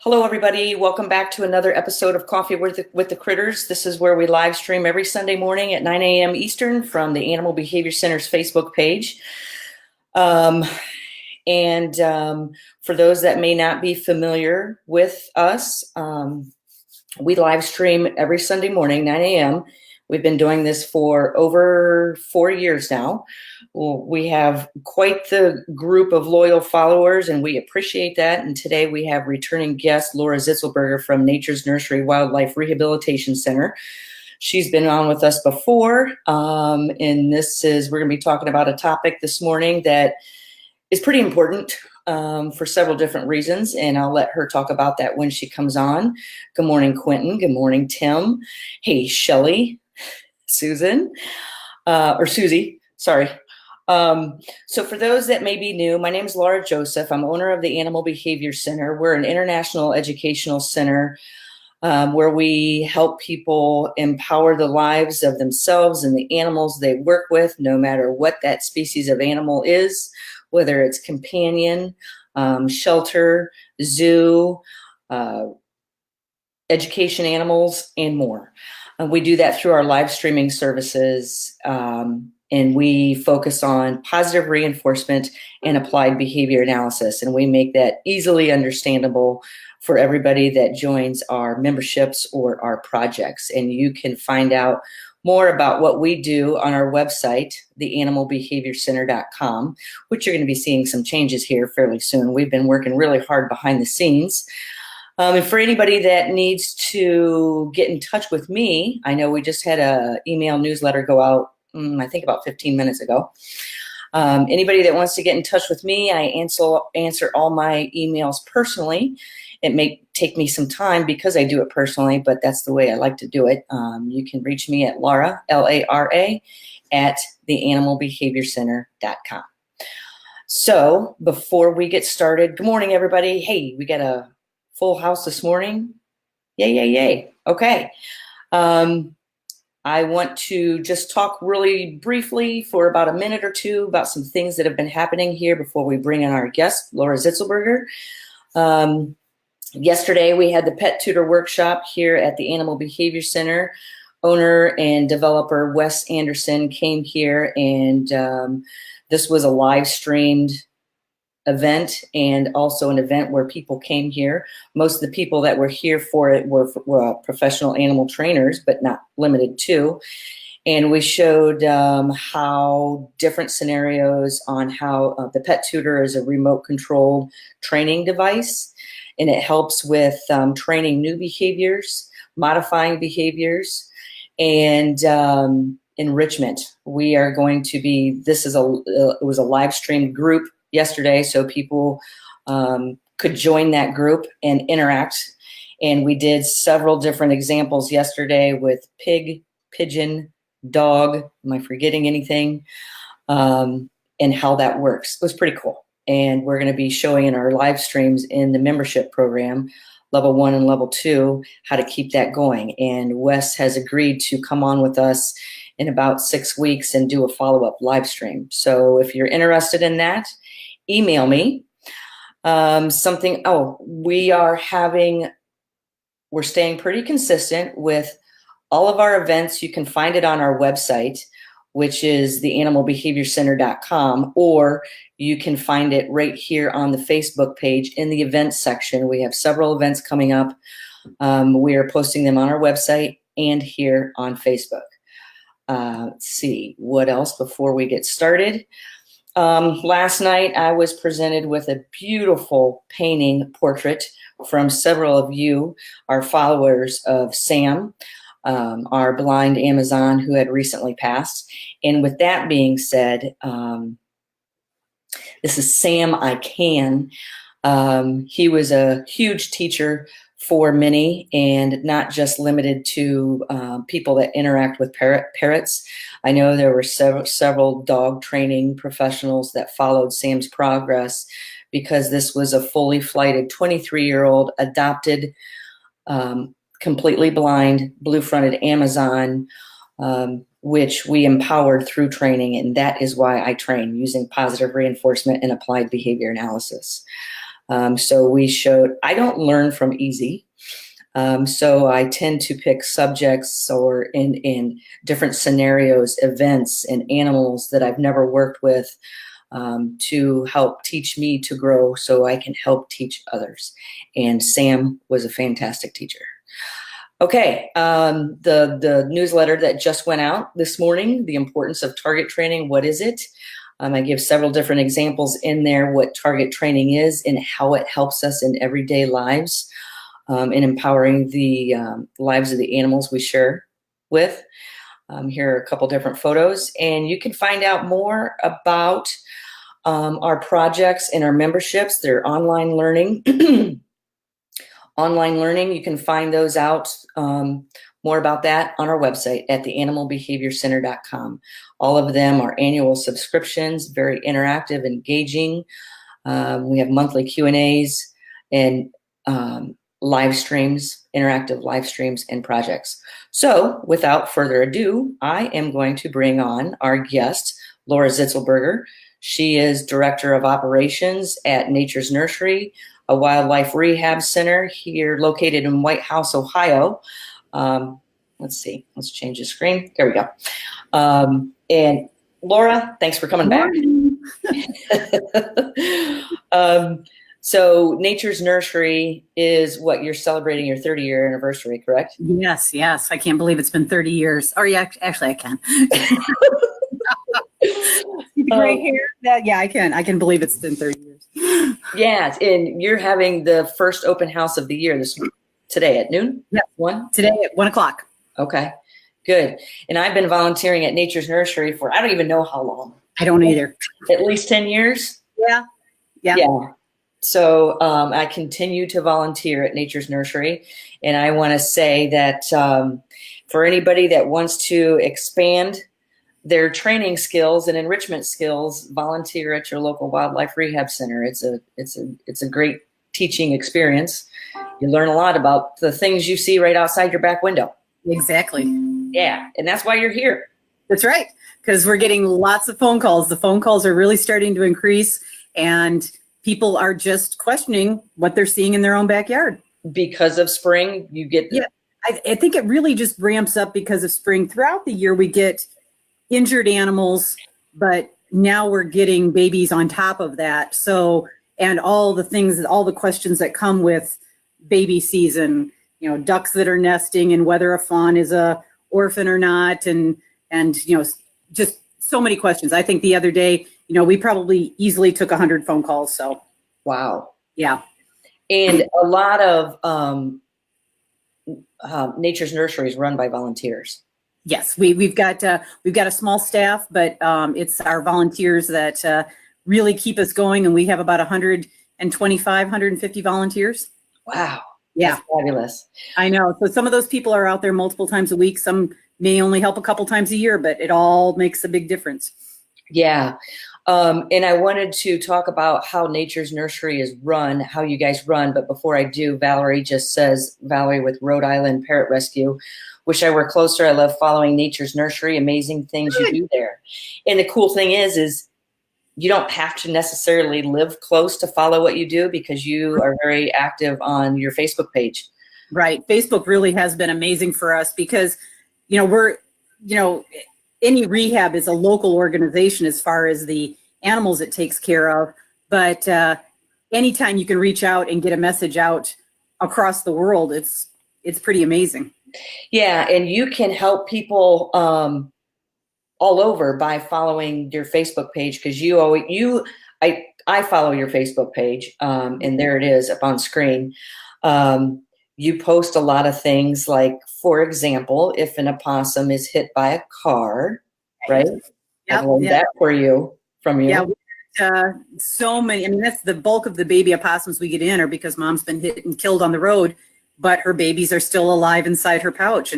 Hello, everybody. Welcome back to another episode of Coffee with the Critters. This is where we live stream every Sunday morning at 9 a.m. Eastern from the Animal Behavior Center's Facebook page. For those that may not be familiar with us, we live stream every Sunday morning, 9 a.m. We've been doing this for over 4 years now. We have quite the group of loyal followers, and we appreciate that. And today we have returning guest Laura Zitzelberger from Nature's Nursery Wildlife Rehabilitation Center. She's been on with us before, and we're going to be talking about a topic this morning that is pretty important for several different reasons, and I'll let her talk about that when she comes on. Good morning, Quentin. Good morning, Tim. Hey, Shelly, Susan, or Susie, sorry. So for those that may be new, my name is Laura Joseph. I'm owner of the Animal Behavior Center. We're an international educational center where we help people empower the lives of themselves and the animals they work with, no matter what that species of animal is, whether it's companion, shelter, zoo, education animals, and more. We do that through our live streaming services, and we focus on positive reinforcement and applied behavior analysis. And we make that easily understandable for everybody that joins our memberships or our projects. And you can find out more about what we do on our website, theanimalbehaviorcenter.com, which you're going to be seeing some changes here fairly soon. We've been working really hard behind the scenes. And for anybody that needs to get in touch with me, I know we just had an email newsletter go out, I think about 15 minutes ago. Anybody that wants to get in touch with me, I answer all my emails personally. It may take me some time because I do it personally, but that's the way I like to do it. You can reach me at Lara, Lara, at theanimalbehaviorcenter.com. So before we get started, good morning, everybody. Hey, we got a full house this morning. Yay, yay, yay. Okay. I want to just talk really briefly for about a minute or two about some things that have been happening here before we bring in our guest, Laura Zitzelberger. Yesterday, we had the Pet Tutor Workshop here at the Animal Behavior Center. Owner and developer Wes Anderson came here, and this was a live streamed event and also an event where people came here. Most of the people that were here for it were professional animal trainers, but not limited to. And we showed how different scenarios on how the Pet Tutor is a remote controlled training device. And it helps with training new behaviors, modifying behaviors, and enrichment. We are going to be, it was a live streamed group yesterday, so people could join that group and interact. And we did several different examples yesterday with pig, pigeon, dog, am I forgetting anything? And how that works. It was pretty cool. And we're going to be showing in our live streams in the membership program, level 1 and level 2, how to keep that going. And Wes has agreed to come on with us in about 6 weeks and do a follow-up live stream. So if you're interested in that, email me. We're staying pretty consistent with all of our events. You can find it on our website, which is theanimalbehaviorcenter.com, or you can find it right here on the Facebook page in the events section. We have several events coming up. We are posting them on our website and here on Facebook. Let's see what else before we get started. Last night, I was presented with a beautiful painting portrait from several of you, our followers of Sam, our blind Amazon who had recently passed. And with that being said, this is Sam I Can. He was a huge teacher for many, and not just limited to people that interact with parrots. I know there were several dog training professionals that followed Sam's progress because this was a fully flighted 23-year-old adopted, completely blind, blue-fronted Amazon, which we empowered through training. And that is why I train, using positive reinforcement and applied behavior analysis. So we showed, I don't learn from easy. So I tend to pick subjects or in different scenarios, events, and animals that I've never worked with to help teach me to grow so I can help teach others. And Sam was a fantastic teacher. Okay, the newsletter that just went out this morning, the importance of target training, what is it? I give several different examples in there what target training is and how it helps us in everyday lives in empowering the lives of the animals we share with. Here are a couple different photos, and you can find out more about our projects and our memberships. They're online learning. Online learning, you can find those out, more about that on our website at theanimalbehaviorcenter.com. All of them are annual subscriptions, very interactive, engaging. We have monthly Q&As and live streams, interactive live streams and projects. So without further ado, I am going to bring on our guest, Laura Zitzelberger. She is Director of Operations at Nature's Nursery, a wildlife rehab center here located in White House, Ohio. Let's see, let's change the screen. There we go. And Laura, thanks for coming back. So Nature's Nursery is what, you're celebrating your 30-year anniversary, correct? Yes, yes. I can't believe it's been 30 years. Or yeah, actually I can. Gray hair. Yeah, I can. I can believe it's been 30 years. Yeah, and you're having the first open house of the year today at noon? Yeah. 1? Today at 1 o'clock. Okay, good. And I've been volunteering at Nature's Nursery for, I don't even know how long. I don't either. At least 10 years? Yeah. Yeah. Yeah. So I continue to volunteer at Nature's Nursery. And I want to say that for anybody that wants to expand their training skills and enrichment skills, volunteer at your local wildlife rehab center. It's a great teaching experience. You learn a lot about the things you see right outside your back window. Exactly. Yeah, and that's why you're here. That's right, because we're getting lots of phone calls. The phone calls are really starting to increase, and people are just questioning what they're seeing in their own backyard. Because of spring, you get... Yeah, I think it really just ramps up because of spring. Throughout the year, we get injured animals, but now we're getting babies on top of that. So, and all the things, all the questions that come with baby season, you know, ducks that are nesting and whether a fawn is a orphan or not. And, you know, just so many questions. I think the other day, you know, we probably easily took 100 phone calls. So. Wow. Yeah. And a lot of Nature's Nursery is run by volunteers. Yes, we've got a small staff, but it's our volunteers that really keep us going, and we have about 125, 150 volunteers. Wow. Yeah. That's fabulous. I know. So some of those people are out there multiple times a week. Some may only help a couple times a year, but it all makes a big difference. Yeah. And I wanted to talk about how Nature's Nursery is run, how you guys run. But before I do, Valerie just says, Valerie with Rhode Island Parrot Rescue, wish I were closer. I love following Nature's Nursery. Amazing things you do there. And the cool thing is you don't have to necessarily live close to follow what you do because you are very active on your Facebook page. Right. Facebook really has been amazing for us because, you know, any rehab is a local organization as far as the animals it takes care of. But anytime you can reach out and get a message out across the world, it's pretty amazing. Yeah, and you can help people all over by following your Facebook page because I follow your Facebook page, and there it is up on screen. You post a lot of things like, for example, if an opossum is hit by a car, right? Yep, I learned that from you. Yeah, so many. I mean, that's the bulk of the baby opossums we get in are because mom's been hit and killed on the road, but her babies are still alive inside her pouch.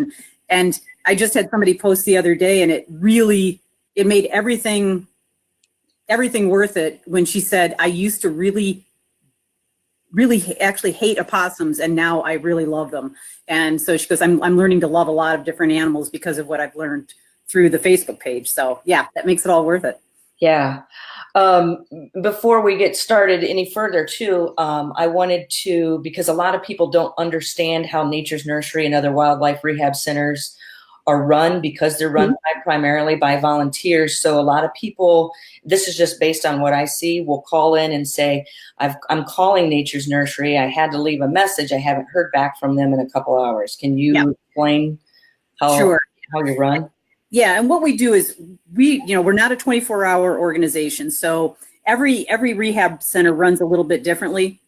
And I just had somebody post the other day, and it made everything worth it when she said, I used to really actually hate opossums, and now I really love them. And so she goes, I'm learning to love a lot of different animals because of what I've learned through the Facebook page. So yeah, that makes it all worth it. Yeah. Before we get started any further too, I wanted to, because a lot of people don't understand how Nature's Nursery and other wildlife rehab centers are run, because they're run primarily by volunteers. So a lot of people, this is just based on what I see, will call in and say, I'm calling Nature's Nursery. I had to leave a message. I haven't heard back from them in a couple hours. Can you explain how you run? Yeah, and what we do is we're not a 24-hour organization, so every rehab center runs a little bit differently.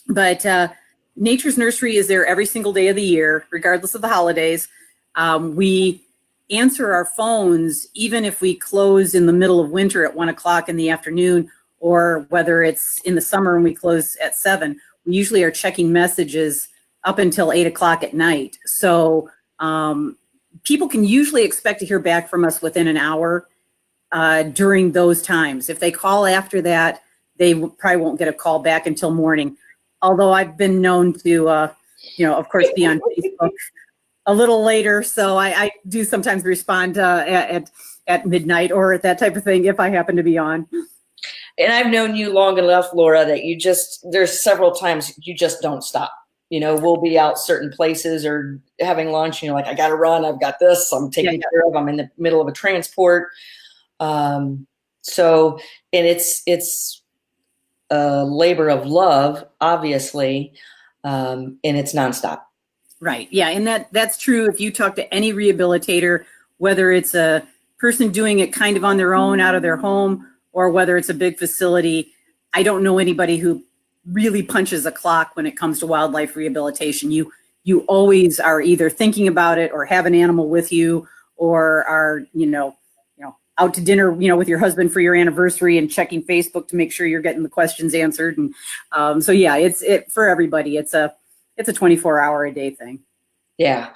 But Nature's Nursery is there every single day of the year, regardless of the holidays. We answer our phones even if we close in the middle of winter at 1 o'clock in the afternoon, or whether it's in the summer and we close at 7. We usually are checking messages up until 8 o'clock at night. So people can usually expect to hear back from us within an hour during those times. If they call after that, they probably won't get a call back until morning. Although I've been known to, of course, be on Facebook a little later. So I do sometimes respond at midnight or that type of thing if I happen to be on. And I've known you long enough, Laura, that there's several times you just don't stop. We'll be out certain places or having lunch, and you're like, I got to run. I've got this. I'm taking care of. I'm in the middle of a transport. And it's a labor of love, obviously, and it's nonstop. Right. Yeah. And that's true. If you talk to any rehabilitator, whether it's a person doing it kind of on their own out of their home, or whether it's a big facility, I don't know anybody who really punches a clock when it comes to wildlife rehabilitation. You always are either thinking about it or have an animal with you, or are, out to dinner, with your husband for your anniversary and checking Facebook to make sure you're getting the questions answered. And so, yeah, it's for everybody. It's a 24-hour a day thing. Yeah.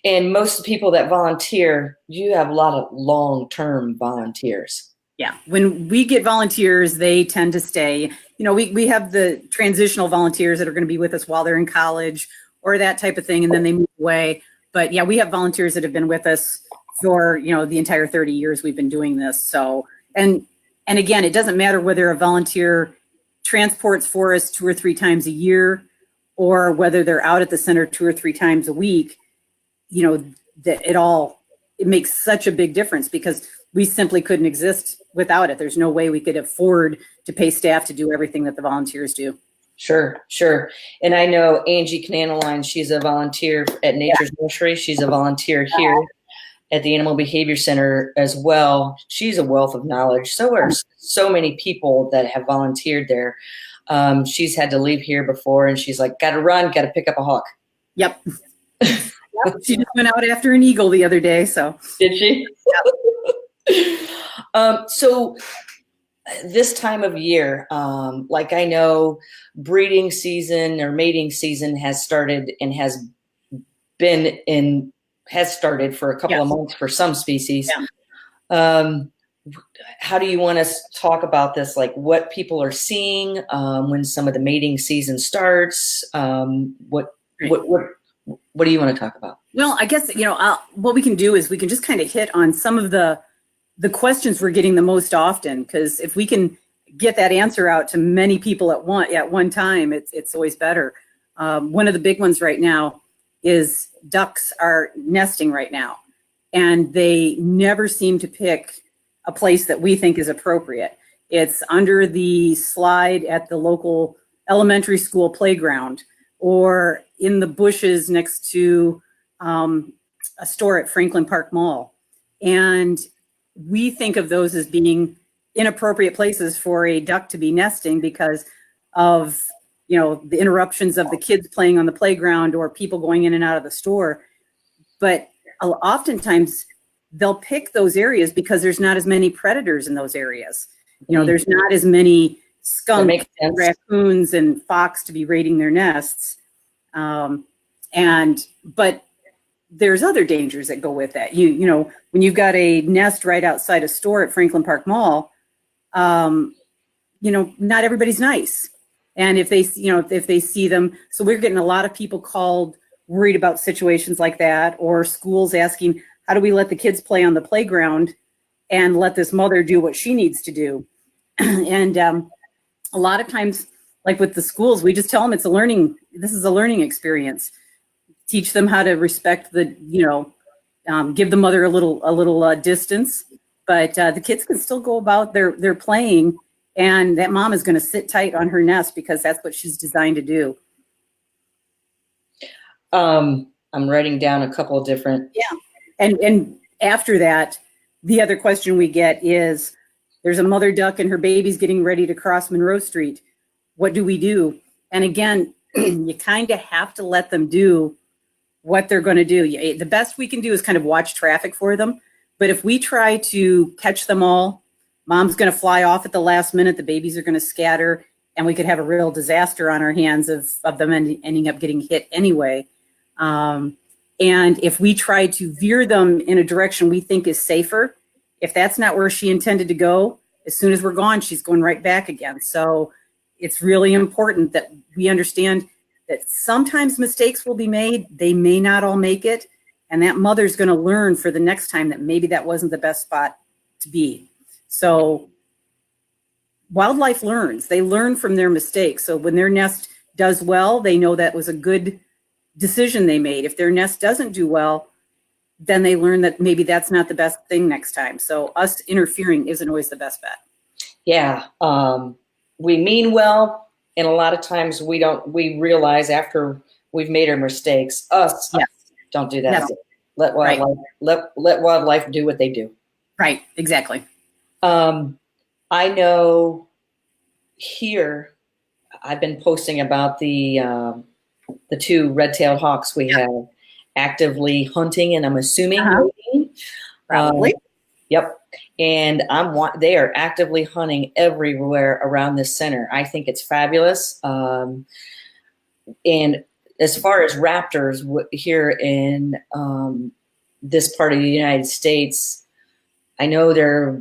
And most people that volunteer, you have a lot of long-term volunteers. Yeah. When we get volunteers, they tend to stay. We have the transitional volunteers that are going to be with us while they're in college or that type of thing, and then they move away. But yeah, we have volunteers that have been with us for, the entire 30 years we've been doing this. So, and again, it doesn't matter whether a volunteer transports for us 2 or 3 times a year, or whether they're out at the center 2 or 3 times a week. That it makes such a big difference, because we simply couldn't exist without it. There's no way we could afford to pay staff to do everything that the volunteers do. Sure. And I know Angie Cananaline, she's a volunteer at Nature's Nursery. She's a volunteer here at the Animal Behavior Center as well. She's a wealth of knowledge. So are so many people that have volunteered there. She's had to leave here before, and she's like, got to run, got to pick up a hawk. Yep. She just went out after an eagle the other day. So did she? So this time of year, I know breeding season or mating season has started and has started for a couple of months for some species. Yeah. How do you want us to talk about this? Like what people are seeing when some of the mating season starts? What do you want to talk about? Well, I guess, what we can do is we can just kind of hit on some of the questions we're getting the most often, because if we can get that answer out to many people at one time, it's always better. One of the big ones right now is ducks are nesting right now, and they never seem to pick a place that we think is appropriate. It's under the slide at the local elementary school playground, or in the bushes next to a store at Franklin Park Mall. And we think of those as being inappropriate places for a duck to be nesting because of, the interruptions of the kids playing on the playground or people going in and out of the store. But oftentimes they'll pick those areas because there's not as many predators in those areas. There's not as many skunks, raccoons, and fox to be raiding their nests. But there's other dangers that go with that. When you've got a nest right outside a store at Franklin Park Mall, not everybody's nice. And if they see them, so we're getting a lot of people called worried about situations like that, or schools asking, how do we let the kids play on the playground and let this mother do what she needs to do? And a lot of times, like with the schools, we just tell them this is a learning experience. Teach them how to respect give the mother a little distance, but the kids can still go about their playing, and that mom is going to sit tight on her nest because that's what she's designed to do. I'm writing down a couple of different. Yeah. And after that, the other question we get is, there's a mother duck and her baby's getting ready to cross Monroe Street. What do we do? And again, you kind of have to let them do what they're going to do. The best we can do is kind of watch traffic for them. But if we try to catch them all, mom's going to fly off at the last minute, the babies are going to scatter, and we could have a real disaster on our hands of them ending up getting hit anyway. And if we try to veer them in a direction we think is safer, if that's not where she intended to go, as soon as we're gone, she's going right back again. So it's really important that we understand that sometimes mistakes will be made. They may not all make it. And that mother's going to learn for the next time that maybe that wasn't the best spot to be. So wildlife learns. They learn from their mistakes. So when their nest does well, they know that was a good decision they made. If their nest doesn't do well, then they learn that maybe that's not the best thing next time. So us interfering isn't always the best bet. Yeah. We mean well, and a lot of times we realize after we've made our mistakes. Don't do that. Yes. Let wildlife do what they do. Right, exactly. I know here I've been posting about the two red-tailed hawks we have actively hunting, and I'm assuming Probably. Yep. And they are actively hunting everywhere around this center. I think it's fabulous. And as far as raptors here in this part of the United States, I know their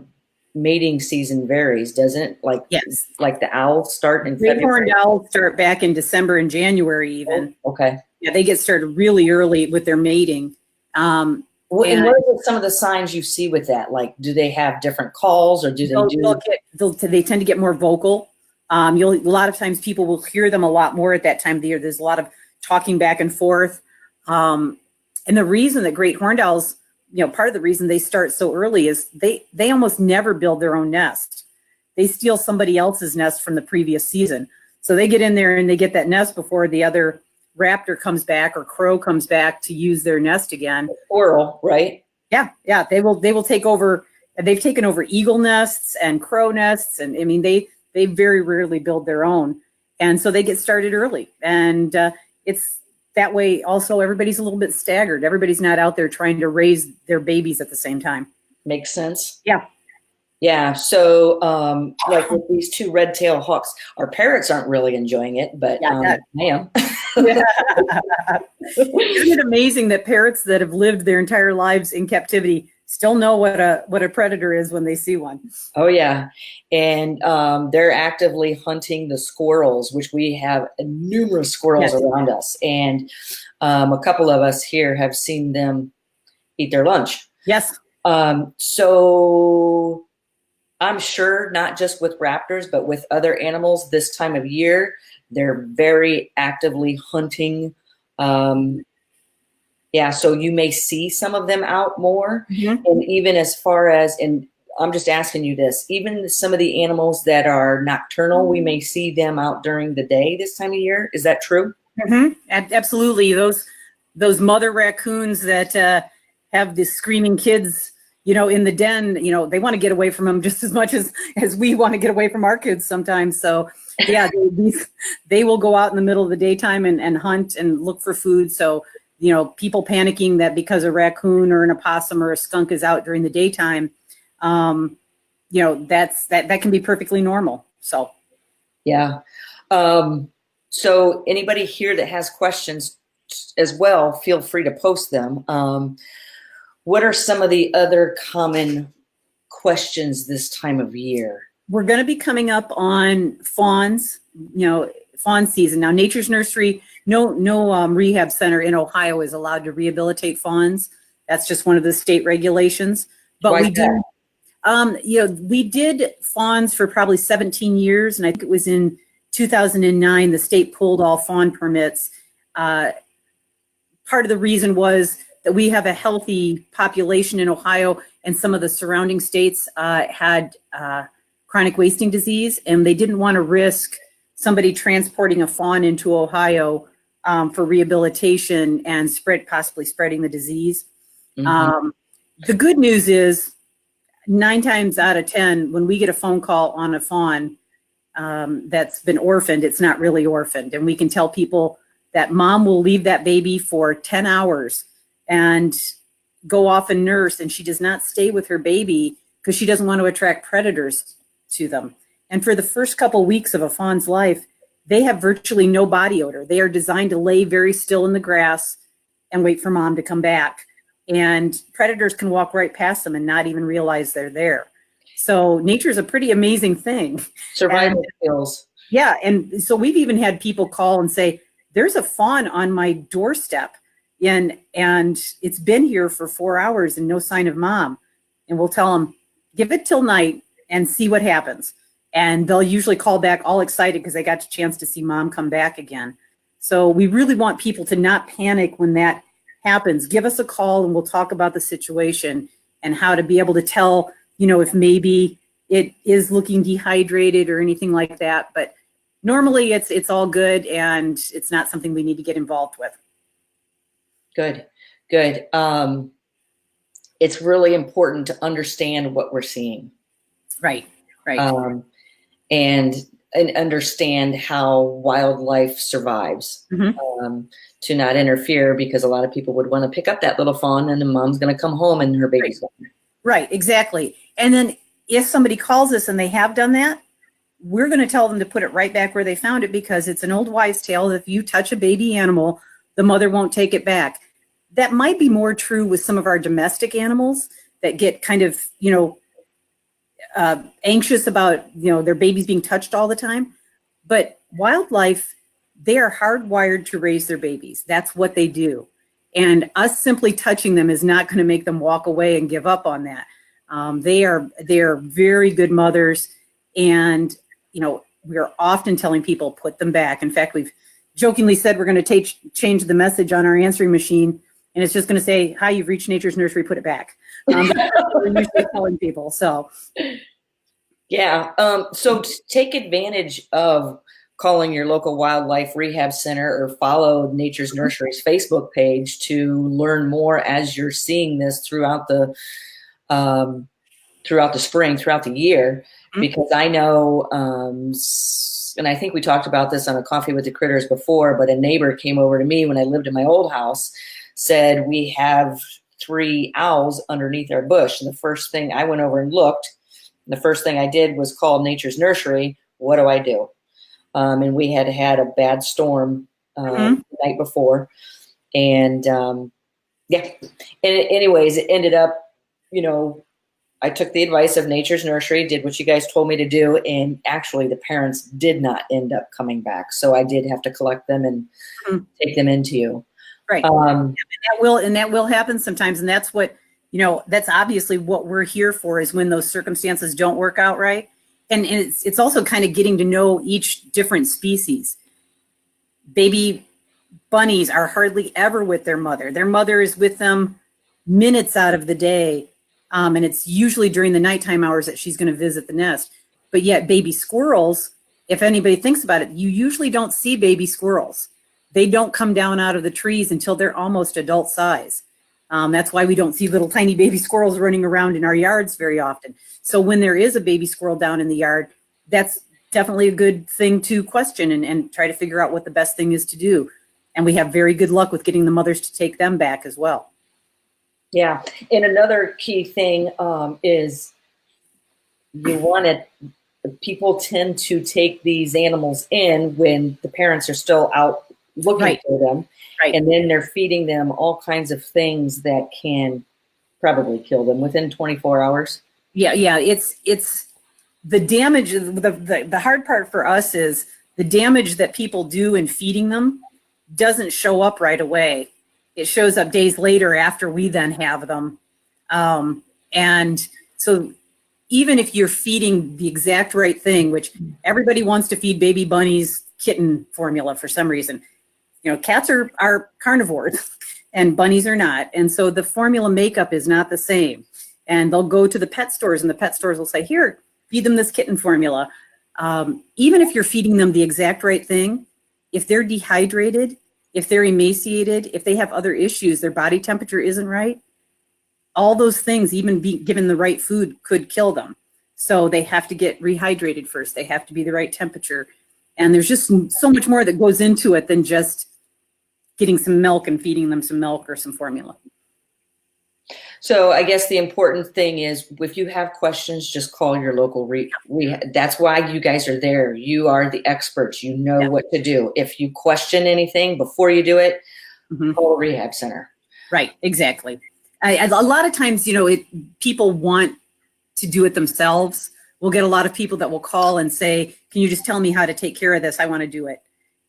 mating season varies, doesn't it? Yes. Like the owls start in Great February. horned owls start back in December and January even. Oh, okay. Yeah, they get started really early with their mating. And what are some of the signs you see with that? Like, do they have different calls, or do they they tend to get more vocal. A lot of times people will hear them a lot more at that time of the year. There's a lot of talking back and forth. And the reason that great horned owls, part of the reason they start so early is they almost never build their own nest. They steal somebody else's nest from the previous season. So they get in there and they get that nest before the other raptor comes back or crow comes back to use their nest again. Squirrel, right? Yeah. They will take over. They've taken over eagle nests and crow nests, and I mean they very rarely build their own, and so they get started early. And it's that way. Also, everybody's a little bit staggered. Everybody's not out there trying to raise their babies at the same time. Makes sense. Yeah. So, like with these two red-tailed hawks, our parrots aren't really enjoying it, but I am. Isn't it amazing that parrots that have lived their entire lives in captivity still know what a predator is when they see one? Oh yeah, and they're actively hunting the squirrels, which we have numerous squirrels around us, and a couple of us here have seen them eat their lunch. Yes. So I'm sure not just with raptors, but with other animals this time of year, they're very actively hunting. So you may see some of them out more. Mm-hmm. And even as far as, and I'm just asking you this, even some of the animals that are nocturnal, we may see them out during the day this time of year. Is that true? Mm-hmm. Absolutely. Those mother raccoons that have the screaming kids, in the den, they want to get away from them just as much as we want to get away from our kids sometimes. So yeah, they will go out in the middle of the daytime and hunt and look for food. So, people panicking that because a raccoon or an opossum or a skunk is out during the daytime, that can be perfectly normal. So. Yeah. So anybody here that has questions as well, feel free to post them. What are some of the other common questions this time of year? We're going to be coming up on fawns, fawn season. Now, Nature's Nursery, no rehab center in Ohio is allowed to rehabilitate fawns. That's just one of the state regulations. But Why we do. We did fawns for probably 17 years, and I think it was in 2009 the state pulled all fawn permits. Part of the reason was that we have a healthy population in Ohio, and some of the surrounding states had chronic wasting disease, and they didn't want to risk somebody transporting a fawn into Ohio for rehabilitation and possibly spreading the disease. Mm-hmm. The good news is 9 times out of 10, when we get a phone call on a fawn that's been orphaned, it's not really orphaned. And we can tell people that mom will leave that baby for 10 hours and go off and nurse, and she does not stay with her baby because she doesn't want to attract predators to them. And for the first couple weeks of a fawn's life, they have virtually no body odor. They are designed to lay very still in the grass and wait for mom to come back. And predators can walk right past them and not even realize they're there. So nature's a pretty amazing thing. Survival skills. Yeah, and so we've even had people call and say, there's a fawn on my doorstep, and it's been here for 4 hours and no sign of mom. And we'll tell them, give it till night and see what happens. And they'll usually call back all excited because they got a chance to see mom come back again. So we really want people to not panic when that happens. Give us a call and we'll talk about the situation and how to be able to tell, if maybe it is looking dehydrated or anything like that. But normally it's all good, and it's not something we need to get involved with. Good. It's really important to understand what we're seeing. Right. And understand how wildlife survives. Mm-hmm. To not interfere, because a lot of people would want to pick up that little fawn and the mom's going to come home and her baby's gone. Right, exactly. And then if somebody calls us and they have done that, we're going to tell them to put it right back where they found it, because it's an old wives' tale that if you touch a baby animal, the mother won't take it back. That might be more true with some of our domestic animals that get kind of, anxious about, their babies being touched all the time. But wildlife, they are hardwired to raise their babies. That's what they do. And us simply touching them is not going to make them walk away and give up on that. They are very good mothers. And, we're often telling people, put them back. In fact, we've jokingly said we're going to change the message on our answering machine. And it's just going to say, hi, you've reached Nature's Nursery, put it back. That's what we're usually telling people. So, yeah. So take advantage of calling your local wildlife rehab center, or follow Nature's Nursery's Facebook page to learn more as you're seeing this throughout the spring, throughout the year. Mm-hmm. Because I know, and I think we talked about this on a Coffee with the Critters before, but a neighbor came over to me when I lived in my old house, said, we have 3 owls underneath our bush. And the first thing I went over and looked, and the first thing I did was call Nature's Nursery. What do I do? And we had a bad storm the night before. And anyways, it ended up, I took the advice of Nature's Nursery, did what you guys told me to do. And actually the parents did not end up coming back. So I did have to collect them and take them into you. Right. And that will happen sometimes. And that's what, that's obviously what we're here for, is when those circumstances don't work out right. And it's also kind of getting to know each different species. Baby bunnies are hardly ever with their mother. Their mother is with them minutes out of the day. And it's usually during the nighttime hours that she's going to visit the nest. But yet baby squirrels, if anybody thinks about it, you usually don't see baby squirrels. They don't come down out of the trees until they're almost adult size. That's why we don't see little tiny baby squirrels running around in our yards very often. So when there is a baby squirrel down in the yard, that's definitely a good thing to question and try to figure out what the best thing is to do. And we have very good luck with getting the mothers to take them back as well. Yeah. And another key thing is people tend to take these animals in when the parents are still out looking for them. Right. And then they're feeding them all kinds of things that can probably kill them within 24 hours. Yeah. It's the damage. The hard part for us is the damage that people do in feeding them doesn't show up right away. It shows up days later after we then have them. And so even if you're feeding the exact right thing, which everybody wants to feed baby bunnies kitten formula for some reason. You know, cats are carnivores and bunnies are not. And so the formula makeup is not the same. And they'll go to the pet stores and the pet stores will say, here, feed them this kitten formula. Even if you're feeding them the exact right thing, if they're dehydrated, if they're emaciated, if they have other issues, their body temperature isn't right, all those things, even be given the right food, could kill them. So they have to get rehydrated first. They have to be the right temperature. And there's just so much more that goes into it than just getting some milk and feeding them some milk or some formula. So I guess the important thing is, if you have questions, just call your local that's why you guys are there. You are the experts. You know what to do. If you question anything before you do it, call a rehab center. Right, exactly. A lot of times, you know, people want to do it themselves. We'll get a lot of people that will call and say, can you just tell me how to take care of this? I want to do it.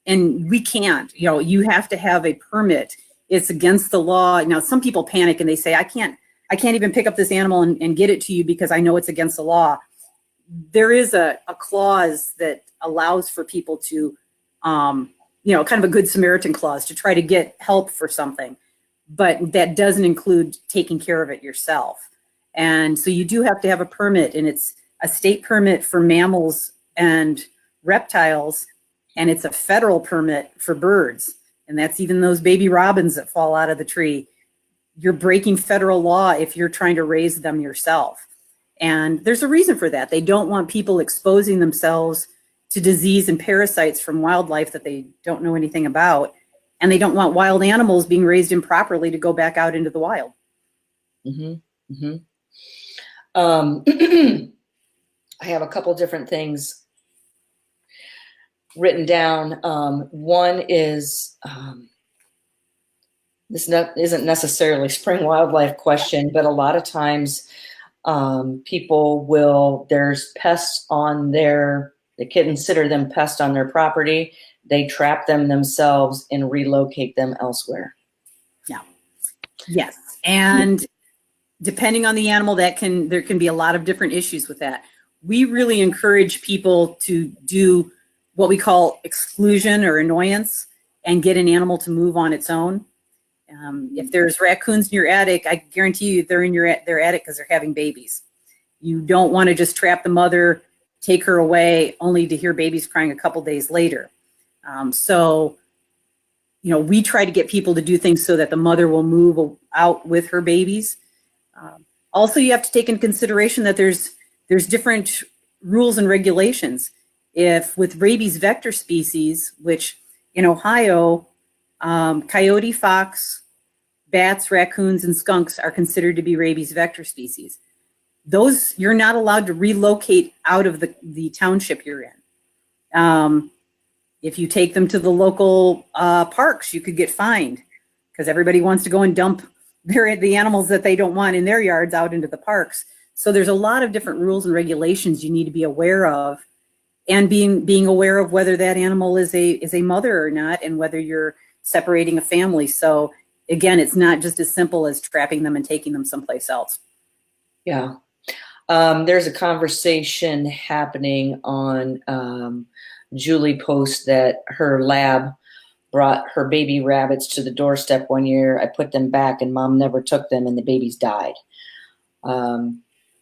And we can't. You know, you have to have a permit. It's against the law. Now, some people panic and they say, I can't even pick up this animal and get it to you because I know it's against the law. There is a clause that allows for people to, you know, kind of a Good Samaritan clause to try to get help for something. But that doesn't include taking care of it yourself. And so you do have to have a permit, and it's a state permit for mammals and reptiles, and it's a federal permit for birds. And that's even those baby robins that fall out of the tree. You're breaking federal law if you're trying to raise them yourself. And there's a reason for that. They don't want people exposing themselves to disease and parasites from wildlife that they don't know anything about. And they don't want wild animals being raised improperly to go back out into the wild. I have a couple different things written down. One is, this isn't necessarily spring wildlife question, but a lot of times people there's pests on they consider them pests on their property. They trap them themselves and relocate them elsewhere. Yeah. Yes. And depending on the animal, there can be a lot of different issues with that. We really encourage people to do what we call exclusion or annoyance and get an animal to move on its own. If there's raccoons in your attic, I guarantee you they're in their attic because they're having babies. You don't want to just trap the mother, take her away, only to hear babies crying a couple days later. So, you know, we try to get people to do things so that the mother will move out with her babies. Also, you have to take into consideration that there's different rules and regulations. If with rabies vector species, which in Ohio, coyote, fox, bats, raccoons, and skunks are considered to be rabies vector species. Those, you're not allowed to relocate out of the township you're in. If you take them to the local parks, you could get fined because everybody wants to go and dump the animals that they don't want in their yards out into the parks. So there's a lot of different rules and regulations you need to be aware of, and being aware of whether that animal is a mother or not, and whether you're separating a family. So again, it's not just as simple as trapping them and taking them someplace else. Yeah. There's a conversation happening on Julie posts that her lab brought her baby rabbits to the doorstep one year. I put them back and mom never took them and the babies died.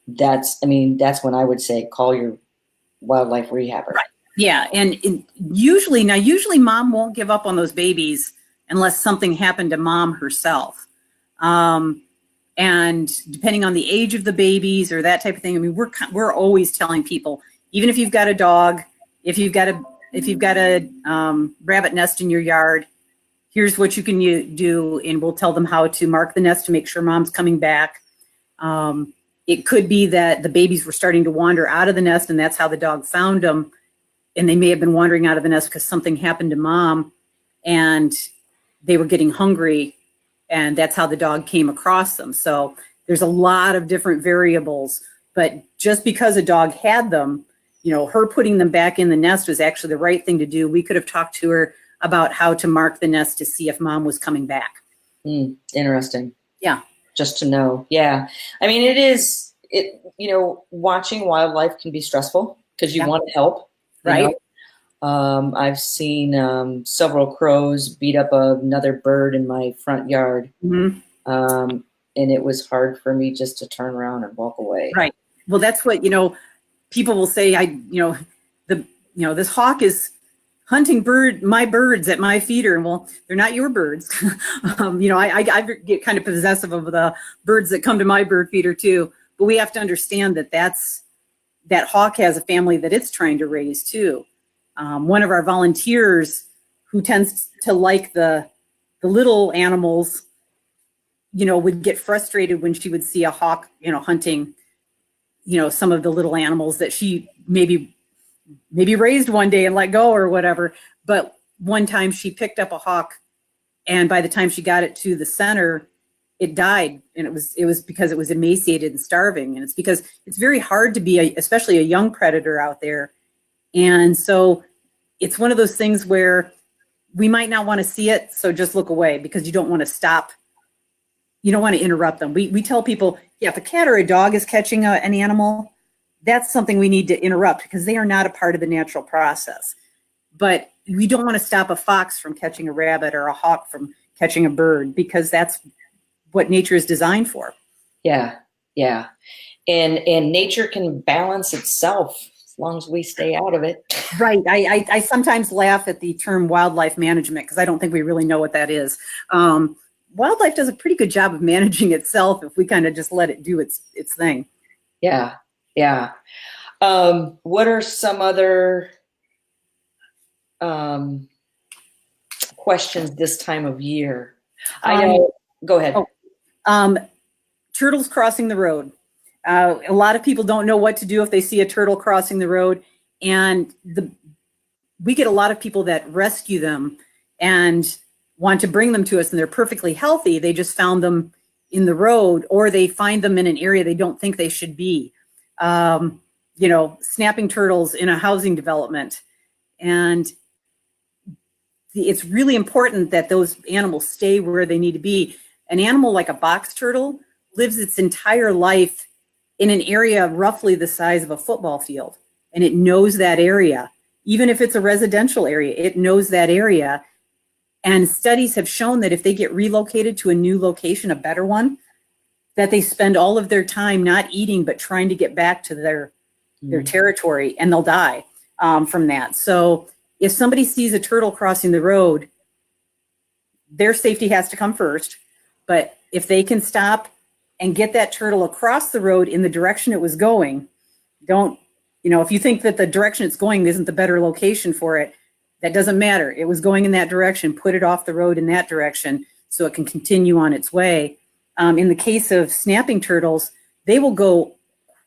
That's when I would say call your wildlife rehabber. Right. Yeah. And usually mom won't give up on those babies unless something happened to mom herself. And depending on the age of the babies or that type of thing, I mean, we're always telling people, even if you've got a dog, if you've got a rabbit nest in your yard, here's what you can do, and we'll tell them how to mark the nest to make sure mom's coming back. It could be that the babies were starting to wander out of the nest, and that's how the dog found them. And they may have been wandering out of the nest because something happened to mom, and they were getting hungry, and that's how the dog came across them. So there's a lot of different variables, but just because a dog had them, you know, her putting them back in the nest was actually the right thing to do. We could have talked to her about how to mark the nest to see if mom was coming back. Interesting. Yeah. Just to know. Yeah. I mean, it is watching wildlife can be stressful because you Yeah. want to help, Right. I've seen several crows beat up another bird in my front yard. Mhm. And it was hard for me just to turn around and walk away. Right. Well, that's what, people will say, this hawk is hunting my birds at my feeder. Well, they're not your birds. I get kind of possessive of the birds that come to my bird feeder too. But we have to understand that hawk has a family that it's trying to raise too. One of our volunteers who tends to like the little animals, would get frustrated when she would see a hawk, hunting, some of the little animals that she maybe raised one day and let go or whatever. But one time she picked up a hawk, and by the time she got it to the center, it died. And it was because it was emaciated and starving. And it's because it's very hard to be especially a young predator out there. And so it's one of those things where we might not want to see it. So just look away, because you don't want to stop. You don't want to interrupt them. We tell people, yeah, if a cat or a dog is catching an animal, that's something we need to interrupt, because they are not a part of the natural process. But we don't want to stop a fox from catching a rabbit or a hawk from catching a bird, because that's what nature is designed for. Yeah. Yeah. And nature can balance itself as long as we stay out of it. Right. I sometimes laugh at the term wildlife management, because I don't think we really know what that is. Wildlife does a pretty good job of managing itself if we kind of just let it do its thing. Yeah. Yeah. What are some other questions this time of year? I know. Go ahead. Turtles crossing the road. A lot of people don't know what to do if they see a turtle crossing the road, and we get a lot of people that rescue them and want to bring them to us, and they're perfectly healthy. They just found them in the road, or they find them in an area they don't think they should be. Snapping turtles in a housing development. And it's really important that those animals stay where they need to be. An animal like a box turtle lives its entire life in an area roughly the size of a football field. And it knows that area. Even if it's a residential area, it knows that area. And studies have shown that if they get relocated to a new location, a better one, that they spend all of their time not eating, but trying to get back to their territory, and they'll die from that. So if somebody sees a turtle crossing the road, their safety has to come first. But if they can stop and get that turtle across the road in the direction it was going, if you think that the direction it's going isn't the better location for it, that doesn't matter. It was going in that direction. Put it off the road in that direction so it can continue on its way. In the case of snapping turtles, they will go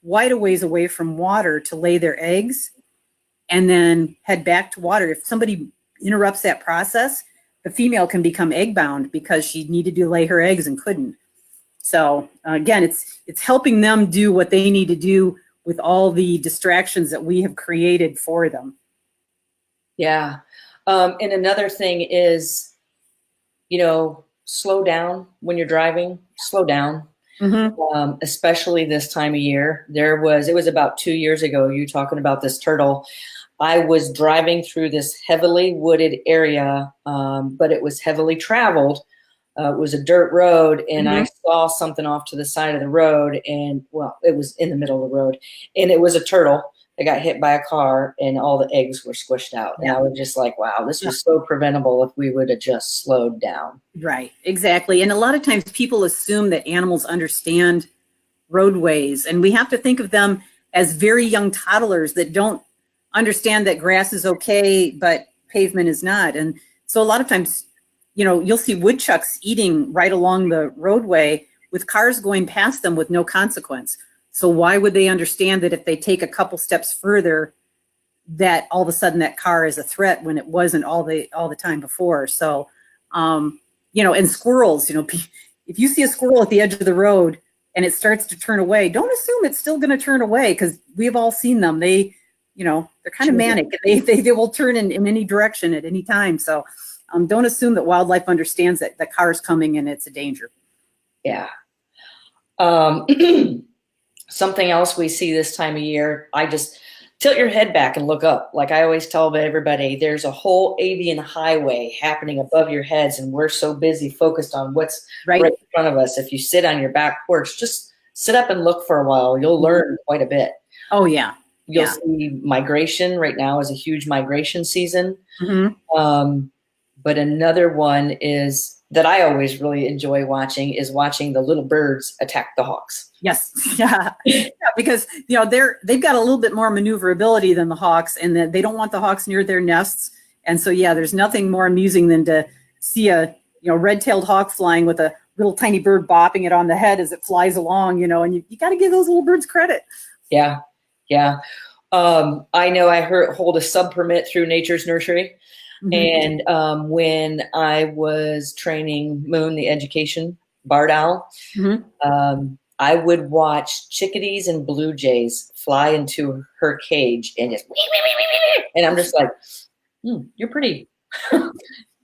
quite a ways away from water to lay their eggs and then head back to water. If somebody interrupts that process, the female can become egg bound because she needed to lay her eggs and couldn't. So again, it's helping them do what they need to do with all the distractions that we have created for them. Yeah. And another thing is, slow down when you're driving, slow down. Mm-hmm. Especially this time of year. It was about 2 years ago, you talking about this turtle. I was driving through this heavily wooded area, but it was heavily traveled. It was a dirt road, and I saw something off to the side of the road, and it was in the middle of the road, and it was a turtle that got hit by a car, and all the eggs were squished out. Yeah. And I was just like, wow, this was so preventable if we would have just slowed down. Right, exactly. And a lot of times people assume that animals understand roadways, and we have to think of them as very young toddlers that don't understand that grass is okay, but pavement is not. And so a lot of times, you'll see woodchucks eating right along the roadway with cars going past them with no consequence. So why would they understand that if they take a couple steps further, that all of a sudden that car is a threat when it wasn't all the time before? So, and squirrels, if you see a squirrel at the edge of the road and it starts to turn away, don't assume it's still going to turn away, because we've all seen them. They're kind of manic. They will turn in any direction at any time. So don't assume that wildlife understands that the car's coming and it's a danger. Yeah. Something else we see this time of year, I just tilt your head back and look up. Like I always tell everybody, there's a whole avian highway happening above your heads, and we're so busy focused on what's right in front of us. If you sit on your back porch, just sit up and look for a while. You'll learn quite a bit. Oh, yeah. You'll see migration. Right now is a huge migration season. But another one is that I always really enjoy watching is watching the little birds attack the hawks. Yes. Yeah. Because, they've got a little bit more maneuverability than the hawks, and that they don't want the hawks near their nests. And so, there's nothing more amusing than to see a, red-tailed hawk flying with a little tiny bird bopping it on the head as it flies along, and you got to give those little birds credit. Yeah. Yeah. I know I hold a sub permit through Nature's Nursery. And when I was training Moon, the education barred owl, I would watch chickadees and blue jays fly into her cage and just, and I'm just like, you're pretty, you're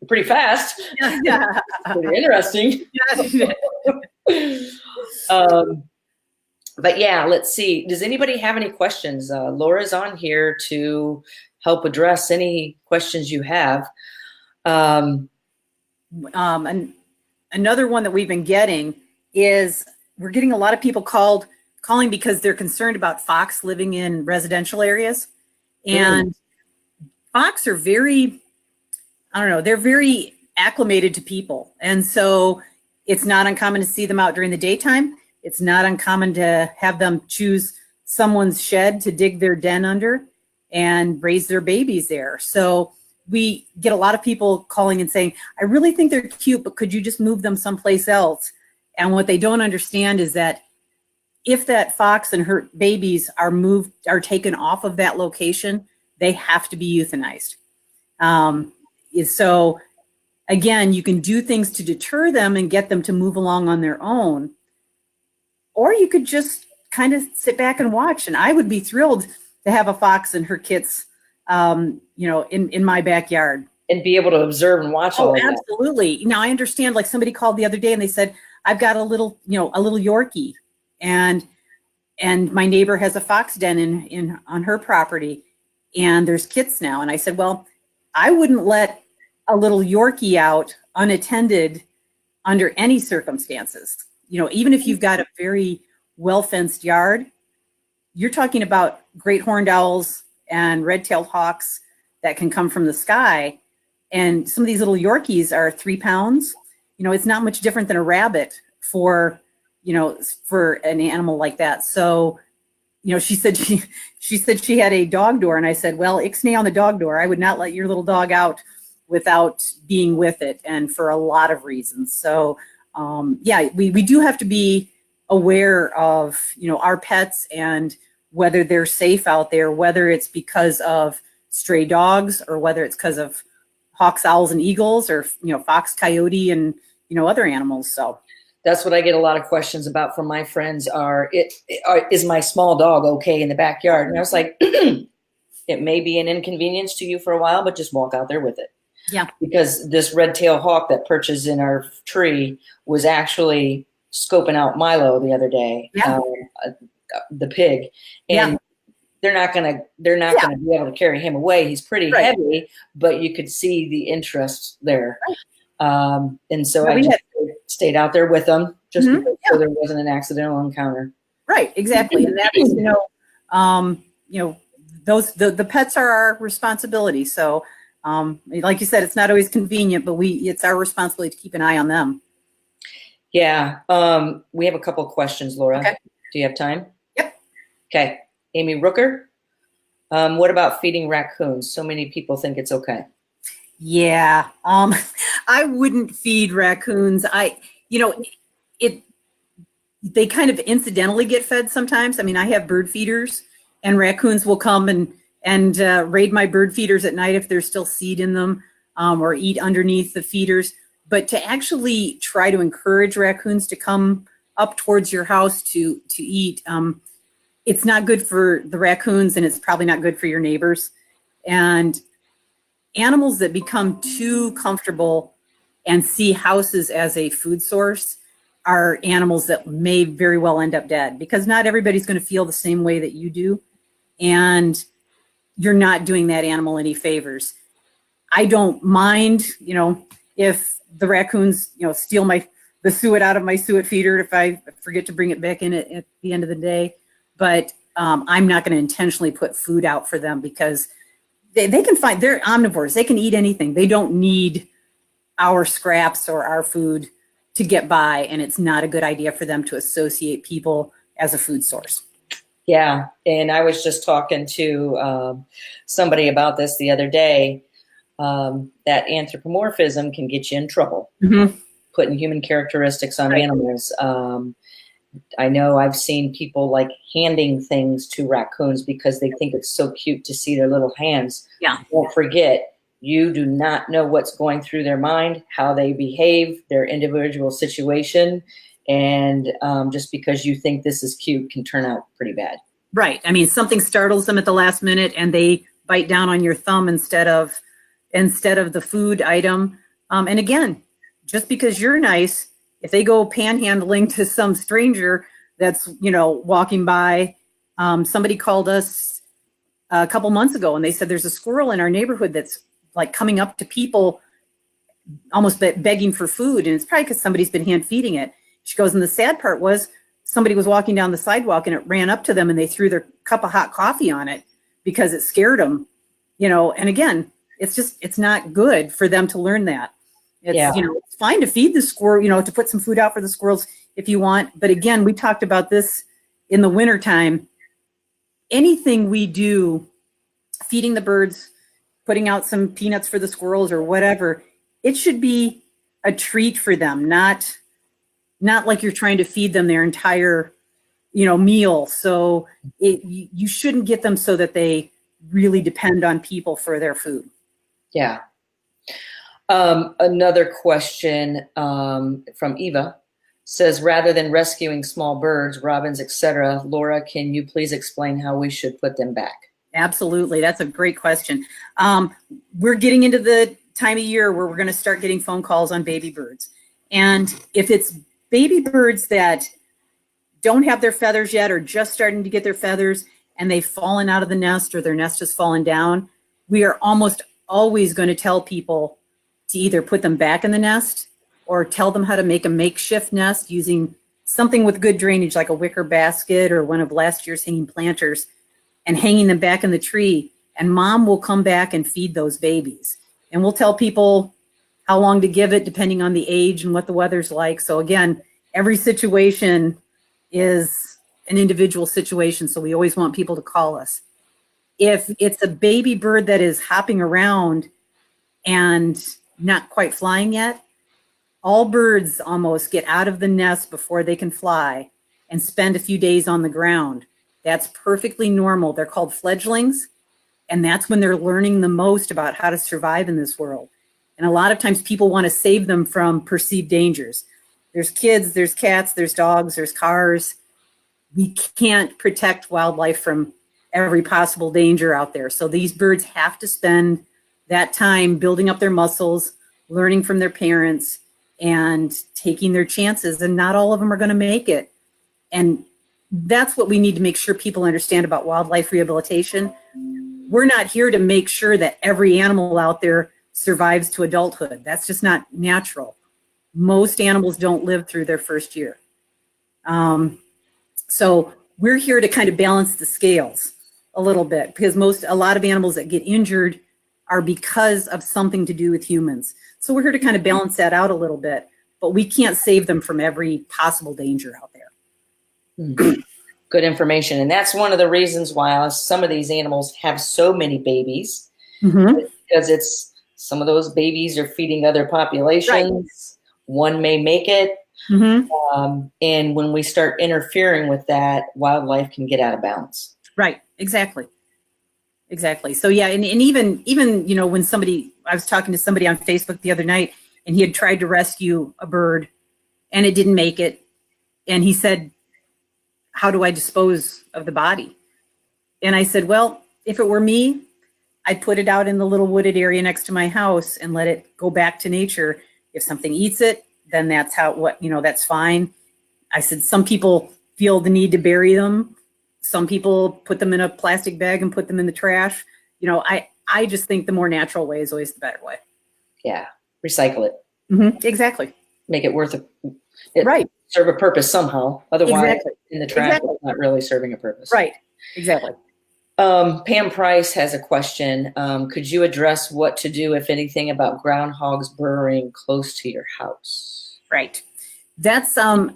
pretty fast. Yeah. Pretty interesting. But yeah, let's see. Does anybody have any questions? Laura's on here to help address any questions you have. And another one that we've been getting is we're getting a lot of people calling because they're concerned about fox living in residential areas. And fox are very, they're very acclimated to people. And so it's not uncommon to see them out during the daytime. It's not uncommon to have them choose someone's shed to dig their den under and raise their babies there. So we get a lot of people calling and saying, I really think they're cute, but could you just move them someplace else? And what they don't understand is that if that fox and her babies are taken off of that location, they have to be euthanized. So again, you can do things to deter them and get them to move along on their own, or you could just kind of sit back and watch. And I would be thrilled to have a fox and her kits, in my backyard. And be able to observe and watch all of that. Absolutely. Now, I understand, like somebody called the other day and they said, I've got a little Yorkie, and my neighbor has a fox den on her property, and there's kits now. And I said, well, I wouldn't let a little Yorkie out unattended under any circumstances. Even if you've got a very well-fenced yard, you're talking about great horned owls and red-tailed hawks that can come from the sky. And some of these little Yorkies are 3 pounds. It's not much different than a rabbit for an animal like that. So, she said she had a dog door, and I said, well, ixnay on the dog door. I would not let your little dog out without being with it, and for a lot of reasons. So, we do have to be aware of, our pets and whether they're safe out there, whether it's because of stray dogs or whether it's because of hawks, owls, and eagles, or, fox, coyote, and, other animals. So that's what I get a lot of questions about from my friends is my small dog okay in the backyard? And I was like, it may be an inconvenience to you for a while, but just walk out there with it. Yeah. Because this red-tailed hawk that perches in our tree was actually scoping out Milo the other day, the pig, and they're not gonna be able to carry him away. He's pretty heavy, but you could see the interest there. And so I just stayed out there with them just because so there wasn't an accidental encounter. Right, exactly. And that is, the pets are our responsibility. So like you said, it's not always convenient, but it's our responsibility to keep an eye on them. Yeah. We have a couple of questions, Laura. Okay. Do you have time? Yep. Okay. Amy Rooker. What about feeding raccoons? So many people think it's okay. Yeah. I wouldn't feed raccoons. They kind of incidentally get fed sometimes. I mean, I have bird feeders, and raccoons will come and raid my bird feeders at night if there's still seed in them, or eat underneath the feeders. But to actually try to encourage raccoons to come up towards your house to eat, it's not good for the raccoons, and it's probably not good for your neighbors. And animals that become too comfortable and see houses as a food source are animals that may very well end up dead, because not everybody's going to feel the same way that you do. And you're not doing that animal any favors. I don't mind, if the raccoons, steal the suet out of my suet feeder if I forget to bring it back in at the end of the day. But I'm not going to intentionally put food out for them, because they can find, they're omnivores. They can eat anything. They don't need our scraps or our food to get by, and it's not a good idea for them to associate people as a food source. Yeah, and I was just talking to somebody about this the other day, that anthropomorphism can get you in trouble, putting human characteristics on animals. I know I've seen people like handing things to raccoons because they think it's so cute to see their little hands. Yeah. Don't forget, you do not know what's going through their mind, how they behave, their individual situation. And just because you think this is cute can turn out pretty bad. Right. I mean, something startles them at the last minute and they bite down on your thumb instead of the food item. And again, just because you're nice, if they go panhandling to some stranger that's, walking by, somebody called us a couple months ago and they said there's a squirrel in our neighborhood that's like coming up to people almost begging for food. And it's probably because somebody's been hand feeding it. She goes, and the sad part was somebody was walking down the sidewalk and it ran up to them and they threw their cup of hot coffee on it because it scared them, and again, it's not good for them to learn that. It's, it's fine to feed the squirrel, to put some food out for the squirrels if you want. But again, we talked about this in the wintertime. Anything we do, feeding the birds, putting out some peanuts for the squirrels or whatever, it should be a treat for them, not like you're trying to feed them their entire, meal. So you shouldn't get them so that they really depend on people for their food. Yeah. Another question from Eva says, rather than rescuing small birds, robins, etc., Laura, can you please explain how we should put them back? Absolutely. That's a great question. We're getting into the time of year where we're going to start getting phone calls on baby birds. And if it's baby birds that don't have their feathers yet or just starting to get their feathers and they've fallen out of the nest or their nest has fallen down, we are almost always going to tell people to either put them back in the nest or tell them how to make a makeshift nest using something with good drainage, like a wicker basket or one of last year's hanging planters, and hanging them back in the tree. And mom will come back and feed those babies. And we'll tell people how long to give it depending on the age and what the weather's like. So again, every situation is an individual situation. So we always want people to call us. If it's a baby bird that is hopping around and not quite flying yet, all birds almost get out of the nest before they can fly and spend a few days on the ground. That's perfectly normal. They're called fledglings, and that's when they're learning the most about how to survive in this world. And a lot of times people want to save them from perceived dangers. There's kids, there's cats, there's dogs, there's cars. We can't protect wildlife from every possible danger out there. So these birds have to spend that time building up their muscles, learning from their parents, and taking their chances. And not all of them are going to make it. And that's what we need to make sure people understand about wildlife rehabilitation. We're not here to make sure that every animal out there survives to adulthood. That's just not natural. Most animals don't live through their first year. So we're here to kind of balance the scales a little bit, because a lot of animals that get injured are because of something to do with humans. So we're here to kind of balance that out a little bit, but we can't save them from every possible danger out there. Good information. And that's one of the reasons why some of these animals have so many babies, because some of those babies are feeding other populations. Right. One may make it. And when we start interfering with that, wildlife can get out of balance. Right. Exactly. So yeah. And even, when I was talking to somebody on Facebook the other night and he had tried to rescue a bird and it didn't make it. And he said, how do I dispose of the body? And I said, well, if it were me, I'd put it out in the little wooded area next to my house and let it go back to nature. If something eats it, then that's that's fine. I said, some people feel the need to bury them. Some people put them in a plastic bag and put them in the trash. I just think the more natural way is always the better way. Yeah. Recycle it. Exactly. Make it worth it. Right. Serve a purpose somehow. Otherwise, Exactly. in the trash, Exactly. it's not really serving a purpose. Right. Exactly. Pam Price has a question. Could you address what to do, if anything, about groundhogs burrowing close to your house? Right. That's, I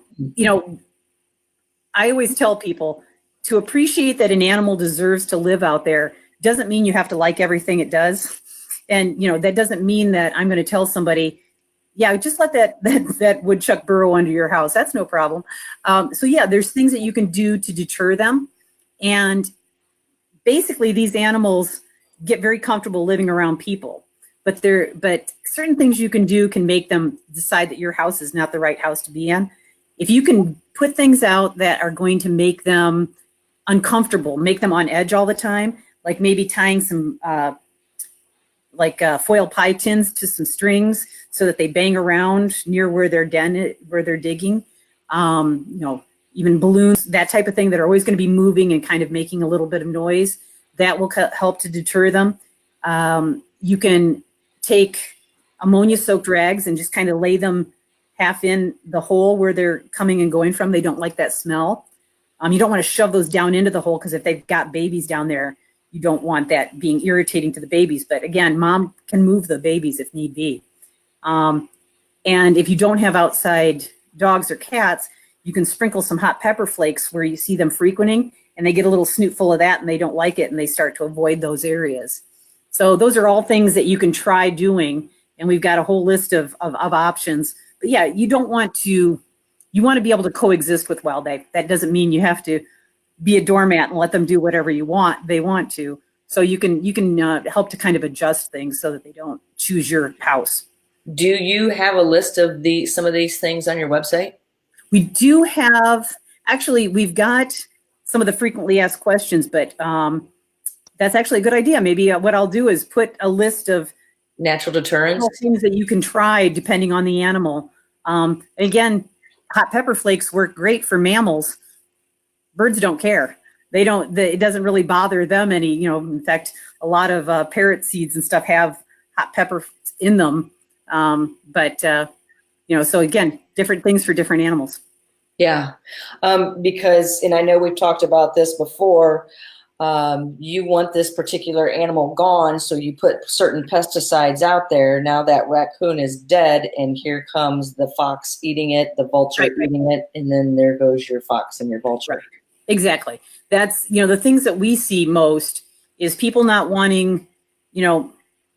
always tell people to appreciate that an animal deserves to live out there doesn't mean you have to like everything it does. And, that doesn't mean that I'm going to tell somebody, yeah, just let that woodchuck burrow under your house. That's no problem. So yeah, there's things that you can do to deter them. And basically these animals get very comfortable living around people, but certain things you can do can make them decide that your house is not the right house to be in. If you can put things out that are going to make them uncomfortable, make them on edge all the time, like maybe tying some foil pie tins to some strings so that they bang around near where they're digging, even balloons, that type of thing that are always going to be moving and kind of making a little bit of noise, that will help to deter them. You can take ammonia-soaked rags and just kind of lay them half in the hole where they're coming and going from. They don't like that smell. You don't want to shove those down into the hole because if they've got babies down there, you don't want that being irritating to the babies. But again, mom can move the babies if need be. And if you don't have outside dogs or cats, you can sprinkle some hot pepper flakes where you see them frequenting, and they get a little snoot full of that and they don't like it and they start to avoid those areas. So those are all things that you can try doing. And we've got a whole list of options. But yeah, you want to be able to coexist with wildlife. That doesn't mean you have to be a doormat and let them do whatever they want to. So you can help to kind of adjust things so that they don't choose your house. Do you have a list of some of these things on your website? We do have, actually, we've got some of the frequently asked questions, but that's actually a good idea. Maybe what I'll do is put a list of natural deterrents, things that you can try depending on the animal. Again, hot pepper flakes work great for mammals. Birds don't care. It doesn't really bother them any, in fact, a lot of parrot seeds and stuff have hot pepper in them. So again, different things for different animals. Yeah. Because, and I know we've talked about this before, you want this particular animal gone, so you put certain pesticides out there. Now that raccoon is dead, and here comes the fox eating it, the vulture eating it, and then there goes your fox and your vulture. Right. Exactly. That's, the things that we see most is people not wanting,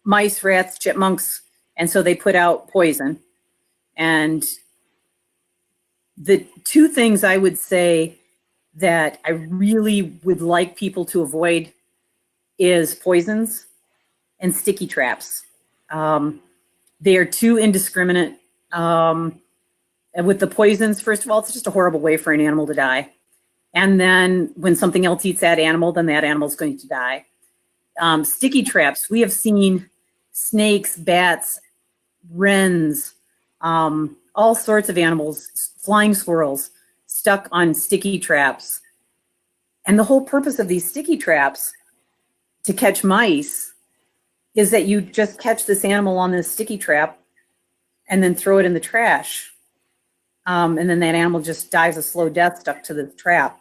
mice, rats, chipmunks, and so they put out poison. And the two things I would say that I really would like people to avoid is poisons and sticky traps. They are too indiscriminate. And with the poisons, first of all, it's just a horrible way for an animal to die. And then when something else eats that animal, then that animal is going to die. Sticky traps, we have seen snakes, bats, wrens, all sorts of animals, flying squirrels, stuck on sticky traps. And the whole purpose of these sticky traps to catch mice is that you just catch this animal on this sticky trap and then throw it in the trash. And then that animal just dies a slow death stuck to the trap.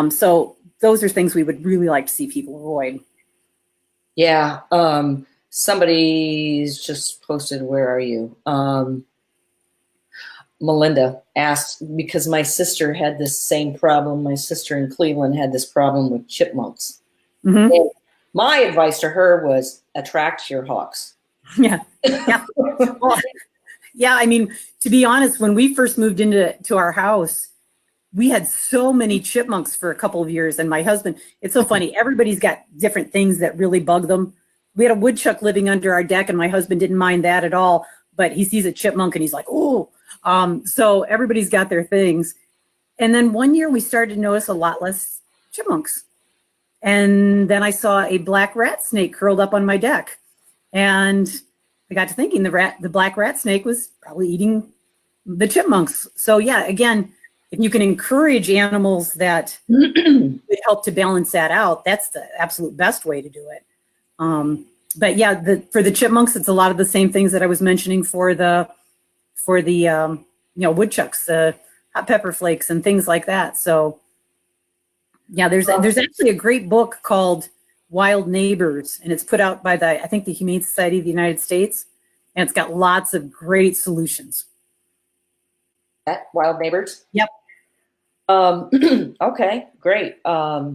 So those are things we would really like to see people avoid. Yeah. Somebody's just posted, where are you? Melinda asked, because my sister had this same problem. My sister in Cleveland had this problem with chipmunks. Mm-hmm. And my advice to her was attract your hawks. Yeah. Yeah. Well, yeah. I mean, to be honest, when we first moved into our house, we had so many chipmunks for a couple of years. And my husband, it's so funny. Everybody's got different things that really bug them. We had a woodchuck living under our deck and my husband didn't mind that at all, but he sees a chipmunk and he's like, oh. So everybody's got their things. And then one year we started to notice a lot less chipmunks. And then I saw a black rat snake curled up on my deck. And I got to thinking the black rat snake was probably eating the chipmunks. So yeah, again, if you can encourage animals that would help to balance that out, that's the absolute best way to do it. But yeah, for the chipmunks, it's a lot of the same things that I was mentioning for the woodchucks, the hot pepper flakes and things like that. So yeah, there's actually a great book called Wild Neighbors, and it's put out by I think the Humane Society of the United States, and it's got lots of great solutions. At Wild Neighbors? Yep. Okay, great. I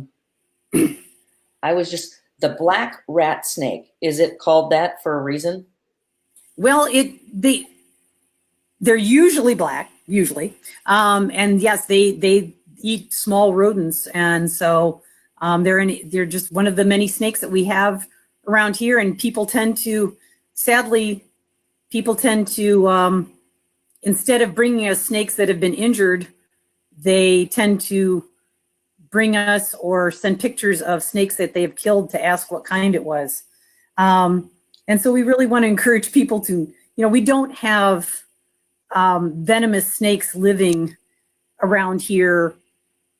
was just, the black rat snake, is it called that for a reason? Well, they're usually black, and yes, they eat small rodents, and so they're just one of the many snakes that we have around here. And sadly, people tend to instead of bringing us snakes that have been injured, they tend to bring us or send pictures of snakes that they have killed to ask what kind it was. And so we really want to encourage people to, we don't have venomous snakes living around here.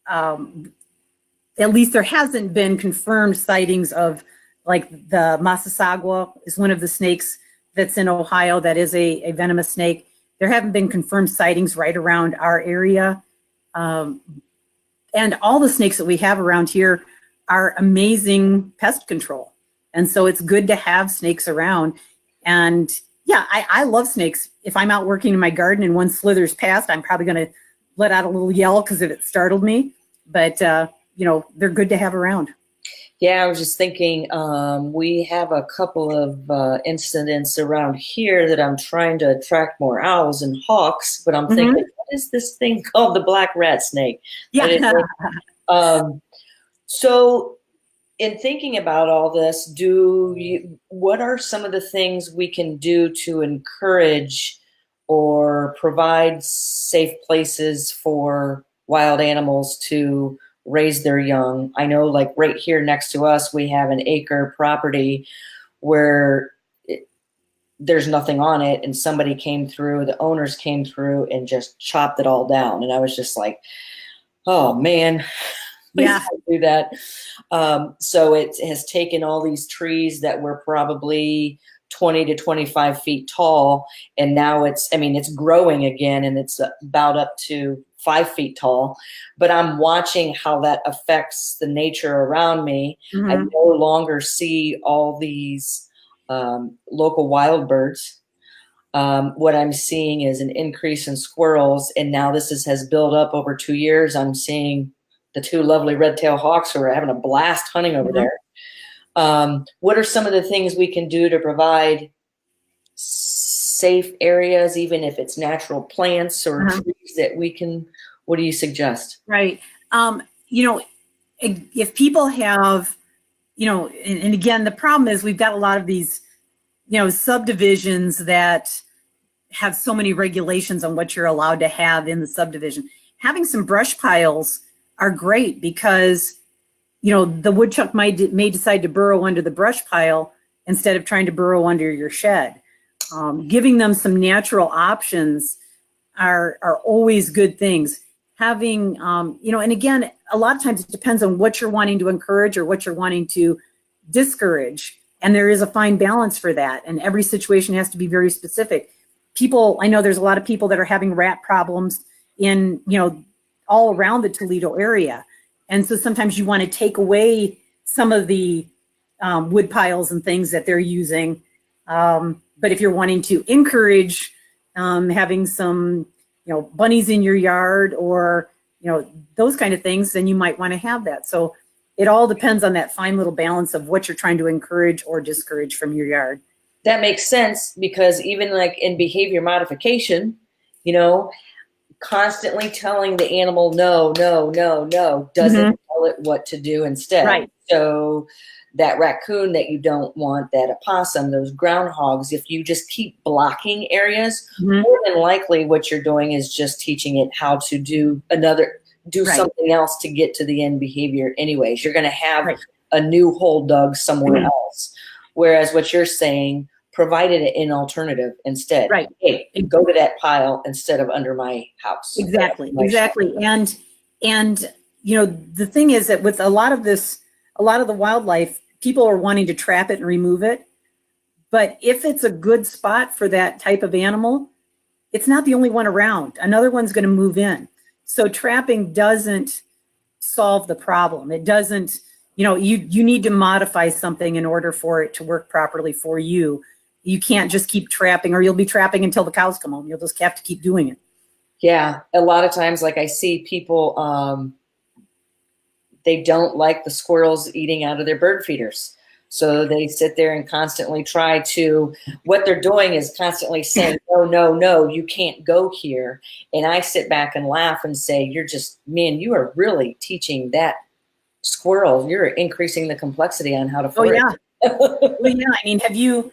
At least there hasn't been confirmed sightings of, like, the Massasauga is one of the snakes that's in Ohio that is a venomous snake. There haven't been confirmed sightings right around our area. And all the snakes that we have around here are amazing pest control. And so it's good to have snakes around. And yeah, I love snakes. If I'm out working in my garden and one slithers past, I'm probably going to let out a little yell because it startled me. But, they're good to have around. Yeah, I was just thinking, we have a couple of incidents around here that I'm trying to attract more owls and hawks, but I'm thinking, what is this thing called the black rat snake? Yeah. So in thinking about all this, what are some of the things we can do to encourage or provide safe places for wild animals to raise their young? I know, like right here next to us, we have an acre property where there's nothing on it, and somebody came through, the owners came through and just chopped it all down. And I was just like, oh man, please don't do that. So it has taken all these trees that were probably 20 to 25 feet tall, and now it's growing again, and it's about up to 5 feet tall. But I'm watching how that affects the nature around me. I no longer see all these local wild birds. What I'm seeing is an increase in squirrels, and now this has built up over 2 years. I'm seeing the two lovely red-tailed hawks who are having a blast hunting over there. What are some of the things we can do to provide safe areas, even if it's natural plants or trees that we can? What do you suggest? Right. If people have, and again, the problem is we've got a lot of these, subdivisions that have so many regulations on what you're allowed to have in the subdivision. Having some brush piles are great because, the woodchuck may decide to burrow under the brush pile instead of trying to burrow under your shed. Giving them some natural options are always good things. Having, and again, a lot of times it depends on what you're wanting to encourage or what you're wanting to discourage. And there is a fine balance for that. And every situation has to be very specific. I know there's a lot of people that are having rat problems in, all around the Toledo area. And so sometimes you want to take away some of the wood piles and things that they're using. But if you're wanting to encourage having some, bunnies in your yard or, those kind of things, then you might want to have that. So it all depends on that fine little balance of what you're trying to encourage or discourage from your yard. That makes sense, because even like in behavior modification, constantly telling the animal no doesn't tell it what to do instead. Right. So that raccoon that you don't want, that opossum, those groundhogs, if you just keep blocking areas, more than likely what you're doing is just teaching it how to do something else to get to the end behavior anyways. You're going to have a new hole dug somewhere else. Whereas what you're saying, provided an alternative instead. Right. Hey, go to that pile instead of under my house. Exactly. My Exactly. shelter. And the thing is that with a lot of the wildlife, people are wanting to trap it and remove it. But if it's a good spot for that type of animal, it's not the only one around. Another one's going to move in. So trapping doesn't solve the problem. It doesn't, you need to modify something in order for it to work properly for you. You can't just keep trapping, or you'll be trapping until the cows come home. You'll just have to keep doing it. Yeah. A lot of times, like I see people, they don't like the squirrels eating out of their bird feeders. So they sit there and constantly try to, what they're doing is constantly saying, no, no, no, you can't go here. And I sit back and laugh and say, you are really teaching that squirrel, you're increasing the complexity on how to forage. Oh, yeah. Well, yeah. I mean, have you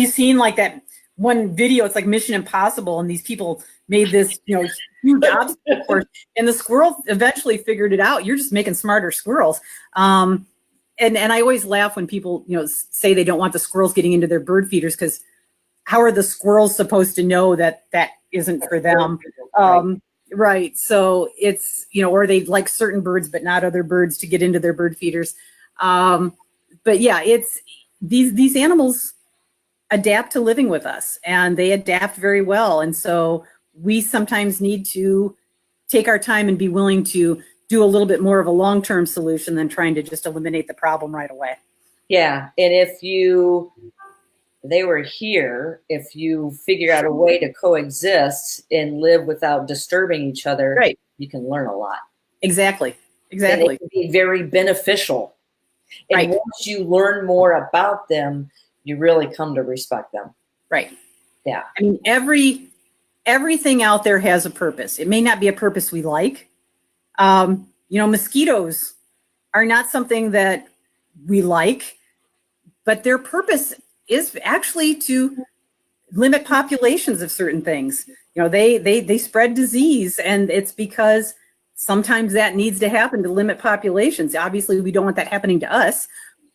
seen like that one video? It's like Mission Impossible, and these people made this, huge obstacle course, and the squirrel eventually figured it out. You're just making smarter squirrels. And I always laugh when people, say they don't want the squirrels getting into their bird feeders, because how are the squirrels supposed to know that that isn't for them? Right. So it's, or they like certain birds, but not other birds to get into their bird feeders. But yeah, it's these animals adapt to living with us, and they adapt very well. And so we sometimes need to take our time and be willing to do a little bit more of a long-term solution than trying to just eliminate the problem right away. Yeah. And if they were here, if you figure out a way to coexist and live without disturbing each other, right, you can learn a lot. Exactly. And it can be very beneficial. And right. Once you learn more about them, you really come to respect them. Right. Yeah. I mean, everything out there has a purpose. It may not be a purpose we like. Mosquitoes are not something that we like, but their purpose is actually to limit populations of certain things. They spread disease, and it's because sometimes that needs to happen to limit populations. Obviously, we don't want that happening to us,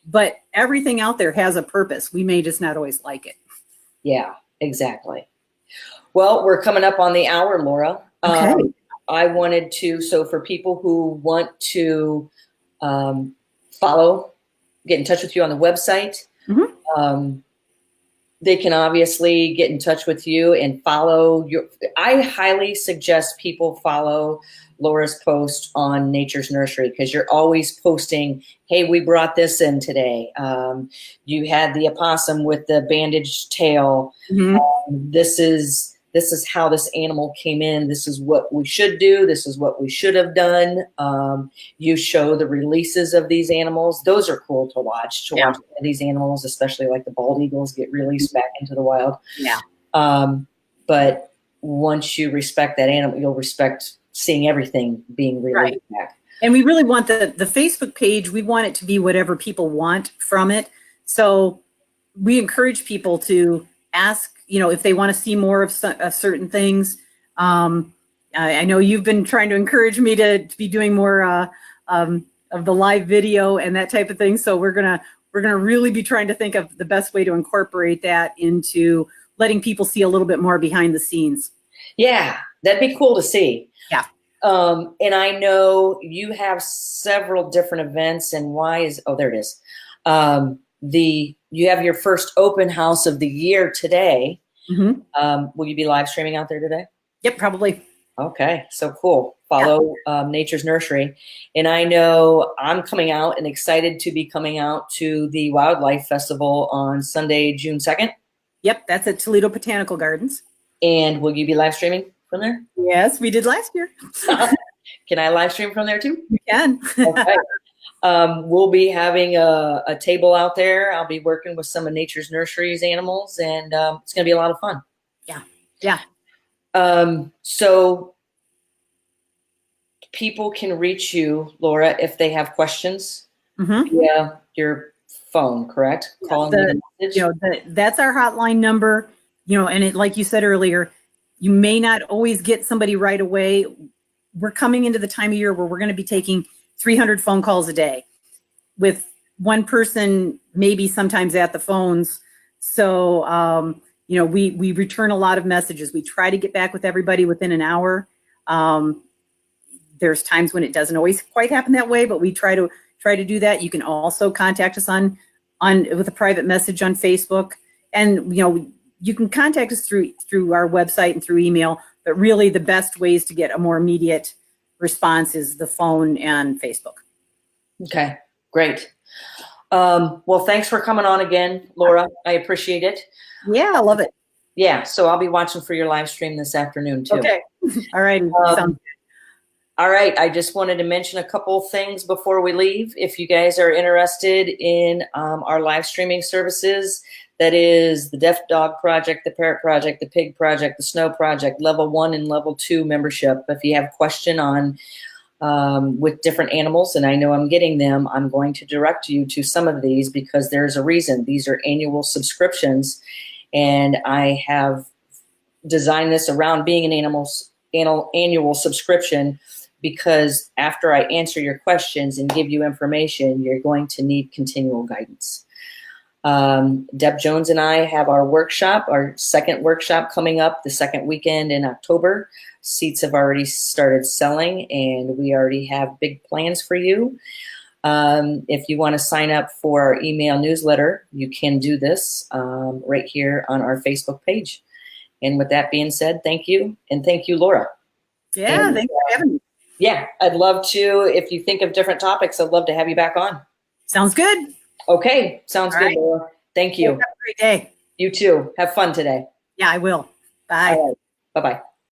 but everything out there has a purpose. We may just not always like it. Yeah, exactly. Well, we're coming up on the hour, Laura. Okay. I wanted to, so for people who want to get in touch with you on the website, they can obviously get in touch with you and follow I highly suggest people follow Laura's post on Nature's Nursery, because you're always posting, hey, we brought this in today. You had the opossum with the bandaged tail. This is how this animal came in. This is what we should do. This is what we should have done. You show the releases of these animals. Those are cool to watch. Watch these animals, especially like the bald eagles, get released back into the wild. Yeah. But once you respect that animal, you'll respect seeing everything being released back. And we really want the Facebook page, we want it to be whatever people want from it. So we encourage people to ask, if they want to see more of certain things. I know you've been trying to encourage me to be doing more of the live video and that type of thing. So we're gonna really be trying to think of the best way to incorporate that into letting people see a little bit more behind the scenes. Yeah, that'd be cool to see. Yeah. And I know you have several different events, and there it is. You have your first open house of the year today. Will you be live streaming out there today? Yep, probably. Okay, so cool. Follow Nature's Nursery. And I know I'm coming out and excited to be coming out to the Wildlife Festival on Sunday, June 2nd. Yep, that's at Toledo Botanical Gardens. And will you be live streaming from there? Yes, we did last year. Can I live stream from there too? You can. Okay. We'll be having a table out there. I'll be working with some of Nature's Nursery's animals, and it's going to be a lot of fun. Yeah. Yeah. So people can reach you, Laura, if they have questions via your phone, correct? Yeah, Calling the message. That's our hotline number, and like you said earlier, you may not always get somebody right away. We're coming into the time of year where we're going to be taking 300 phone calls a day, with one person maybe sometimes at the phones. So, we return a lot of messages. We try to get back with everybody within an hour. There's times when it doesn't always quite happen that way, but we try to do that. You can also contact us on with a private message on Facebook, and you can contact us through our website and through email. But really, the best ways to get a more immediate response is the phone and Facebook. Okay, great. Well, thanks for coming on again, Laura. I appreciate it. Yeah, I love it. Yeah, so I'll be watching for your live stream this afternoon too. Okay. All right. Sounds good. All right, I just wanted to mention a couple of things before we leave. If you guys are interested in our live streaming services, that is the Deaf Dog Project, the Parrot Project, the Pig Project, the Snow Project, level 1 and level 2 membership. If you have a question on with different animals, and I know I'm getting them, I'm going to direct you to some of these because there's a reason. These are annual subscriptions, and I have designed this around being an annual subscription, because after I answer your questions and give you information, you're going to need continual guidance. Deb Jones and I have our workshop, our second workshop coming up the second weekend in October. Seats have already started selling, and we already have big plans for you. If you want to sign up for our email newsletter, you can do this right here on our Facebook page. And with that being said, thank you. And thank you, Laura. Yeah, thanks for having me. Yeah, I'd love to, if you think of different topics, I'd love to have you back on. Sounds good. Okay, sounds All good, right. Laura. Thank you. Have a great day. You too. Have fun today. Yeah, I will. Bye. All right. Bye-bye.